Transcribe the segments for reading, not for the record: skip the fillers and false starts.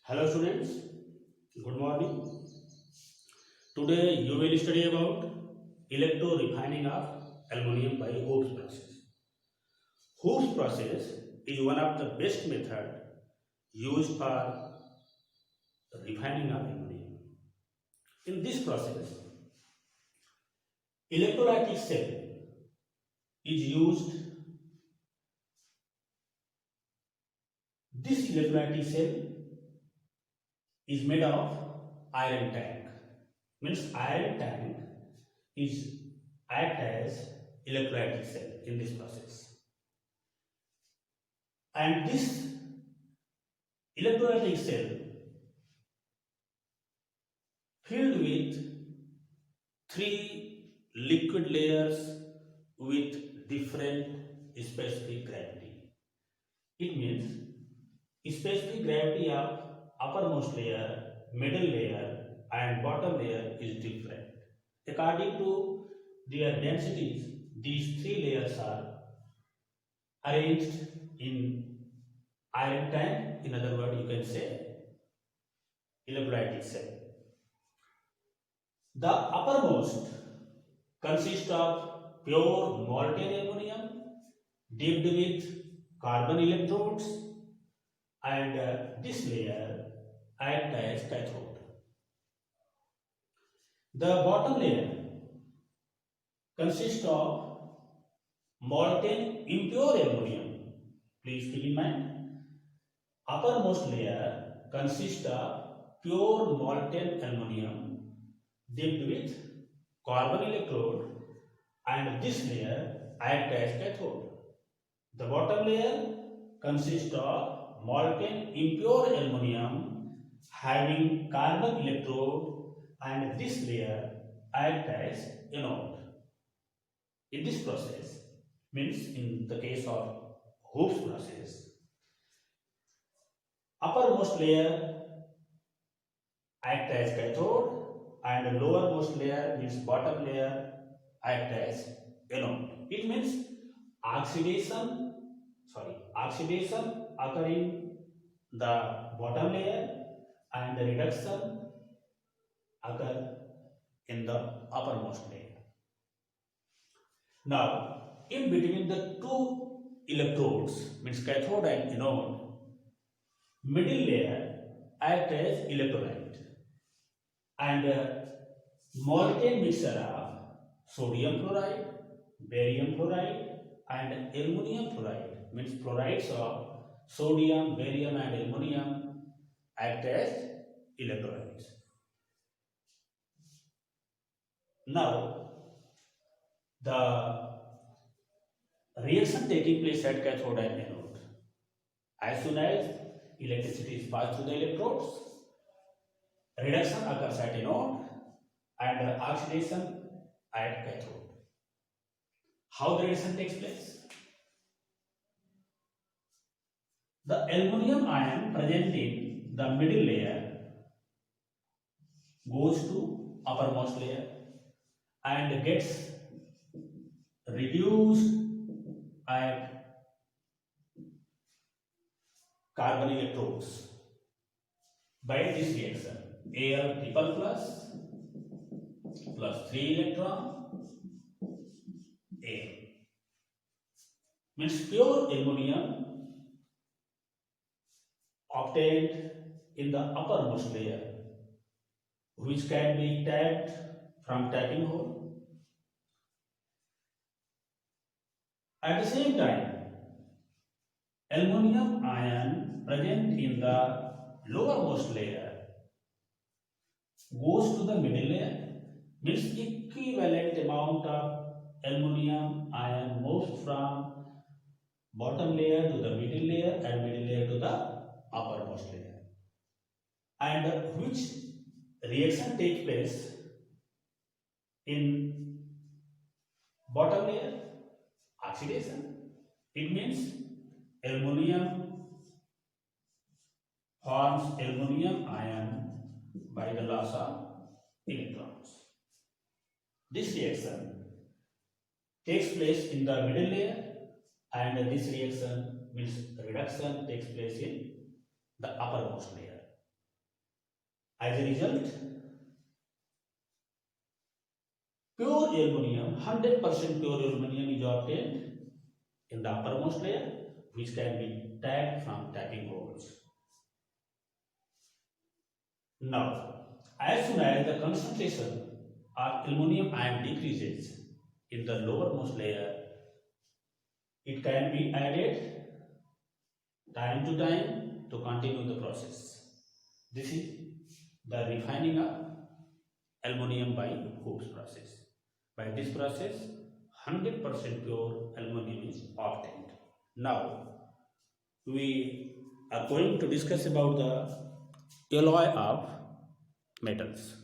Hello students, good morning. Today you will study about electro refining of aluminum by Hoops process. Hoops process is one of the best method used for refining of aluminum. In this process, electrolytic cell is used. This electrolytic cell is made of iron tank. Means iron tank is act as electrolytic cell in this process. And this electrolytic cell filled with three liquid layers with different specific gravity. It means specific gravity of uppermost layer, middle layer and bottom layer is different. According to their densities, these three layers are arranged in iron tank. In other words, you can say electrolytic cell. The uppermost consists of pure molten aluminum dipped with carbon electrodes, and this layer acts as cathode. The bottom layer consists of molten impure aluminum. Please keep in mind, uppermost layer consists of pure molten aluminum dipped with carbon electrode, and this layer acts as cathode. The bottom layer consists of molten impure aluminum having carbon electrode, and this layer acts as anode. In this process, means in the case of Hoops process, uppermost layer acts as cathode and lowermost layer means bottom layer act as anode. It means oxidation occurring the bottom layer and the reduction occur in the uppermost layer. Now, in between the two electrodes means cathode and anode, middle layer act as electrolyte, and molten mixture of sodium chloride, barium chloride and aluminum chloride means chlorides of sodium, barium and aluminum act as electrolytes. Now, the reaction taking place at cathode and anode. As soon as electricity is passed through the electrodes, reduction occurs at anode and oxidation at cathode. How the reaction takes place? The aluminum ion present in the middle layer goes to uppermost layer and gets reduced at carbon electrodes by this reaction. Al triple plus 3 electron A means pure aluminum obtained in the uppermost layer, which can be tapped from tapping hole. At the same time, aluminum ion present in the lowermost layer goes to the middle layer, means equivalent amount of aluminum ion moves from bottom layer to the middle layer and middle layer to the uppermost layer, and which reaction takes place in bottom layer? Oxidation. It means aluminum forms aluminum ion by the loss of electrons. This reaction takes place in the middle layer, and this reaction means reduction takes place in the uppermost layer. As a result, pure aluminum, 100% pure aluminum is obtained in the uppermost layer, which can be tapped from tapping holes. Now, as soon as the concentration of aluminum ion decreases in the lowermost layer, it can be added time to time to continue the process. This is the refining of aluminum by Hooke's process. By this process, 100% pure aluminum is obtained. Now, we are going to discuss about the alloy of metals.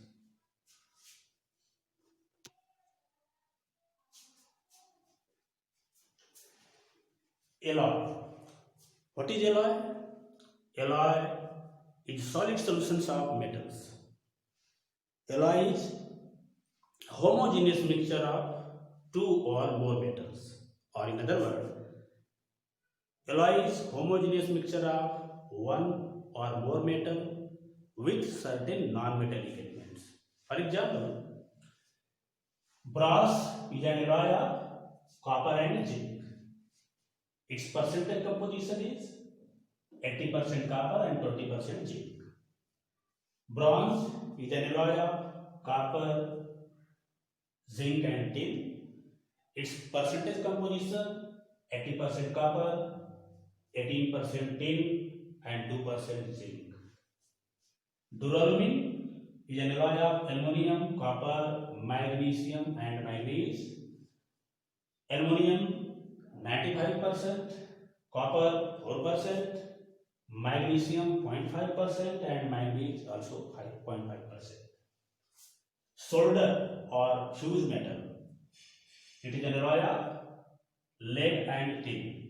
Alloy. What is alloy? Alloy is solid solutions of metals. Alloy is homogeneous mixture of two or more metals, or in other words, alloy is homogeneous mixture of one or more metal with certain non-metallic elements. For example, brass is an alloy of copper and zinc. Its percentage composition is 80% copper and 20% zinc. Bronze is an alloy of copper, zinc and tin. Its percentage composition 80% copper, 18% tin and 2% zinc. Duralumin is an alloy of aluminum, copper, magnesium and manganese. Aluminum 95%, copper 4%, magnesium 0.5% and manganese also 5.5%. Solder or fused metal, it is an alloy of lead and tin.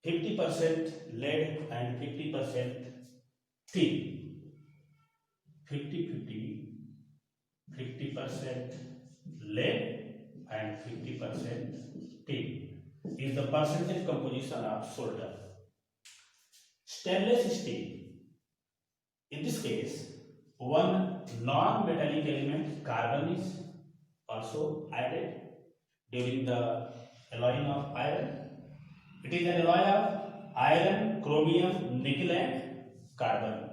50% lead and 50% tin. 50% lead and 50% tin is the percentage composition of solder. Stainless steel, in this case, one non-metallic element, carbon, is also added during the alloying of iron. It is an alloy of iron, chromium, nickel and carbon.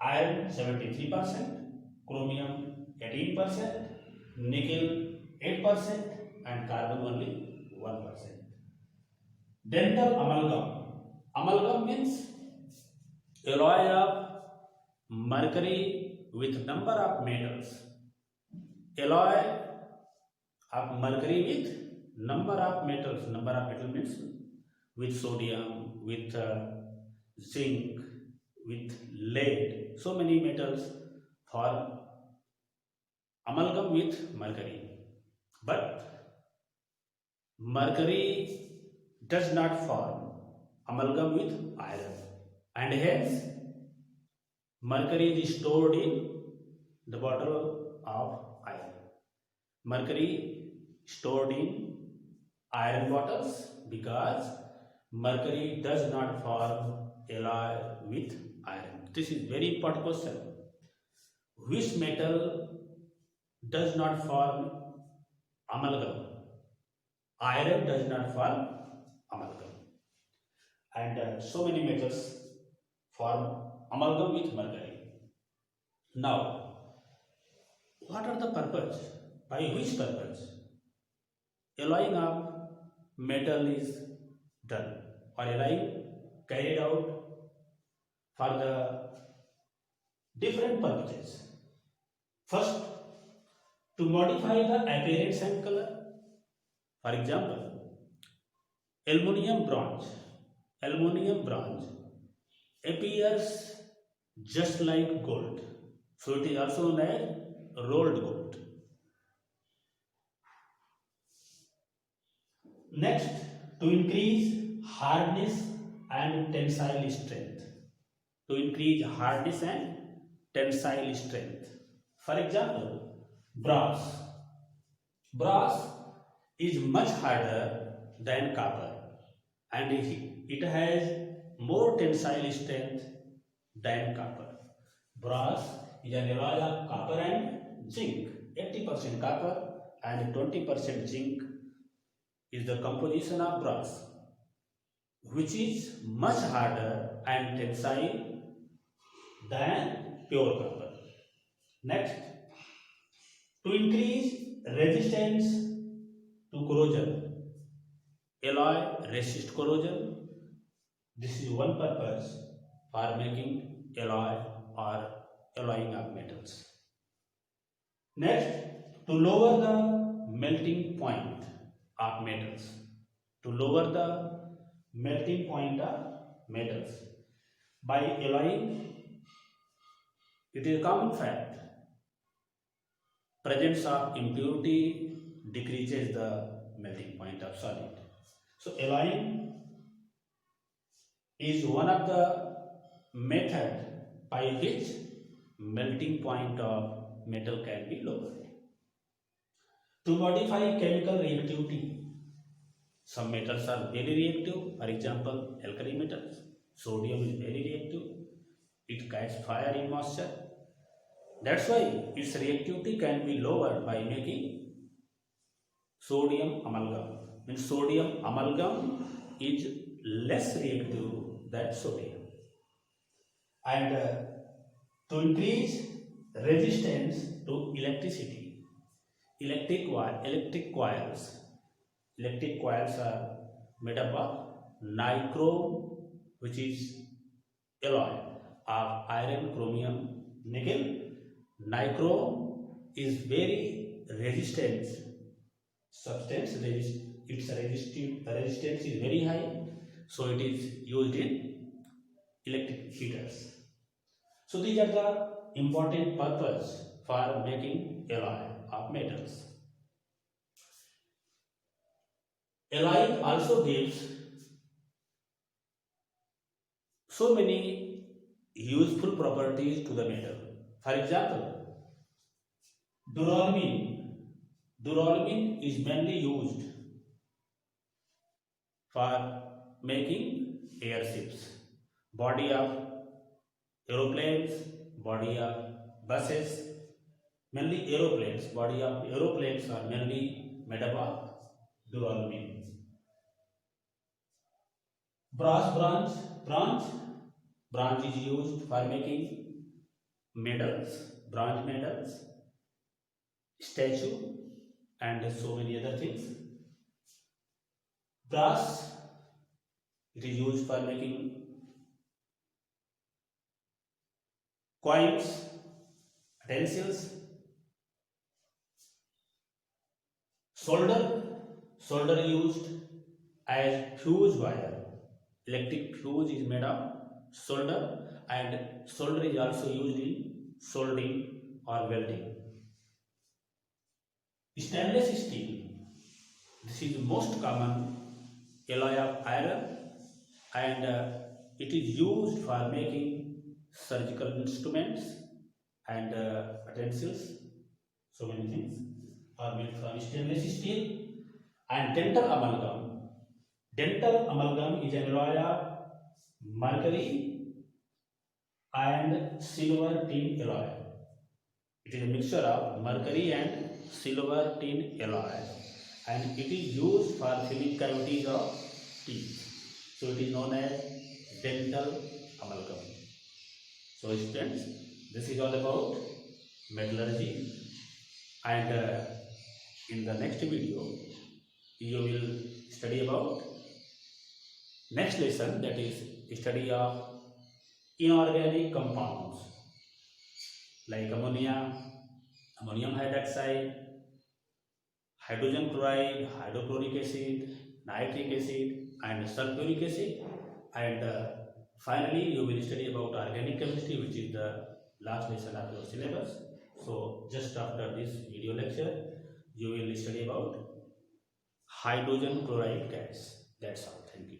Iron 73%, chromium 18%, nickel 8% and carbon only 1%. Dental amalgam. Amalgam means alloy of mercury with number of metals. Alloy of mercury with number of metals. Number of metal means with sodium, with zinc, with lead. So many metals form amalgam with mercury. But mercury does not form amalgam with iron, and hence mercury is stored in the bottle of iron. Mercury stored in iron bottles because mercury does not form alloy with iron. This is very important question. Which metal does not form amalgam? Iron does not form amalgam. And so many metals form amalgam with mercury. Now, what are the purpose? By which purpose alloying of metal is done, or alloying carried out for the different purposes? First, to modify the appearance and color. For example, aluminum bronze appears just like gold, so it is also known as rolled gold. Next, to increase hardness and tensile strength. To increase hardness and tensile strength. For example, brass. Brass is much harder than copper. and it has more tensile strength than copper. Brass is an alloy of copper and zinc. 80% copper and 20% zinc is the composition of brass, which is much harder and tensile than pure copper. Next, to increase resistance to corrosion, alloy resist corrosion. This is one purpose for making alloy or alloying of metals. Next, to lower the melting point of metals. To lower the melting point of metals by alloying, it is a common fact. Presence of impurity decreases the melting point of solid. So alloying is one of the method by which melting point of metal can be lowered. To modify chemical reactivity, some metals are very reactive. For example, alkali metals. Sodium is very reactive. It catches fire in moisture. That's why its reactivity can be lowered by making sodium amalgam. Means sodium amalgam is less reactive than sodium. And to increase resistance to electricity, electric coils are made up of nichrome, which is alloy of iron, chromium, nickel. Nichrome is very resistant substance. Its resistance is very high, so it is used in electric heaters. So these are the important purpose for making alloy of metals. Alloy also gives so many useful properties to the metal. For example, duralumin. Duralumin is mainly used for making airships, body of aeroplanes, body of buses, mainly aeroplanes. Body of aeroplanes are mainly made up of duralumin. Brass branch is used for making medals, bronze medals, statue, and so many other things. Brass, it is used for making coins, utensils. Solder used as fuse wire. Electric fuse is made of solder, and solder is also used in soldering or welding. Stainless steel, this is the most common alloy of iron, and it is used for making surgical instruments and utensils. So many things are made from stainless steel. And dental amalgam is an alloy of mercury and silver tin alloy. It is a mixture of mercury and silver tin alloy, and it is used for filling cavities of teeth. So it is known as dental amalgam. So students, this is all about metallurgy, and in the next video you will study about next lesson, that is study of inorganic compounds like ammonia, ammonium hydroxide, hydrogen chloride, hydrochloric acid, nitric acid, and sulfuric acid, and finally you will study about organic chemistry, which is the last lesson of your syllabus. So just after this video lecture you will study about hydrogen chloride gas. That's all. Thank you.